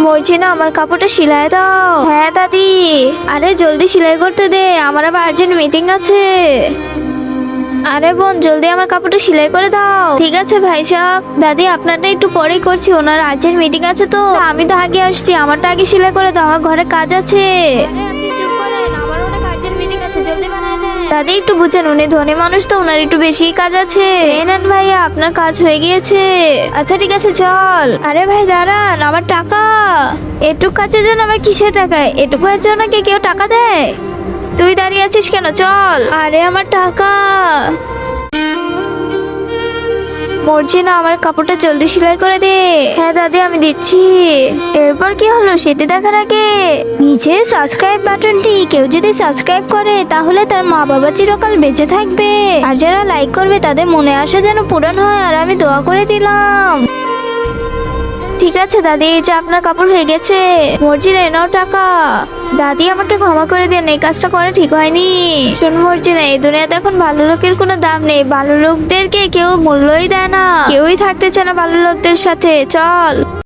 মর্জিনা, আমার কাপড়টা সেলাই দাও। হ্যাঁ দাদি। আরে জলদি সেলাই করতে দে, আমার আবার আর্জেন্ট মিটিং আছে। আরে বোন, জলদি আমার কাপড়টা সেলাই করে দাও। ঠিক আছে ভাই সাহেব। দাদি, আপনারটা একটু পরেই করছি, ওনার আর্জেন্ট মিটিং আছে তো। আমি তো আগে আসছি, আমারটা আগে সেলাই করে দাও, আমার ঘরে কাজ আছে। আরে আপনি চুপ করেন, আমার অনেক আর্জেন্ট মিটিং আছে, জলদি বানায় দেন। দাদি একটু বুঝেন, উনি ধনী মানুষ তো, ওনার একটু বেশি কাজ আছে। এই নেন ভাইয়া, আপনার কাজ হয়ে গিয়েছে। আচ্ছা ঠিক আছে, চল। আরে ভাই দাঁড়ান, আমার টাকা। এটুক কাজের জন্য আবার কিসের টাকা? এটুকুর জন্য কি কেউ টাকা দেয়? তুই দাঁড়িয়ে আছিস কেন? চল। আরে আমার টাকা। মর্জিনা, আমার কাপড়টা জলদি সেলাই করে দে। হ্যাঁ দাদি, আমি দিচ্ছি। এরপর কি হলো সেটি দেখার আগে নিচের সাবস্ক্রাইব বাটনটি কেউ যদি সাবস্ক্রাইব করে তাহলে তার মা বাবা চিরকাল বেঁচে থাকবে, আর যারা লাইক করবে তাদের মনে আশা যেন পূরণ হয়, আর আমি দোয়া করে দিলাম। ঠিক আছে দাদি, এই যে আপনার কাপড় হয়ে গেছে। মর্জিনা, এনাও টাকা। দাদি আমাকে ক্ষমা করে দেন, এই কাজটা করা ঠিক হয়নি। শোন মর্জিনা, এই দুনিয়াতে এখন ভালো লোকের কোনো দাম নেই, ভালো লোকদেরকে কেউ মূল্যই দেয় না, কেউই থাকতে চায় না ভালো লোকদের সাথে। চল।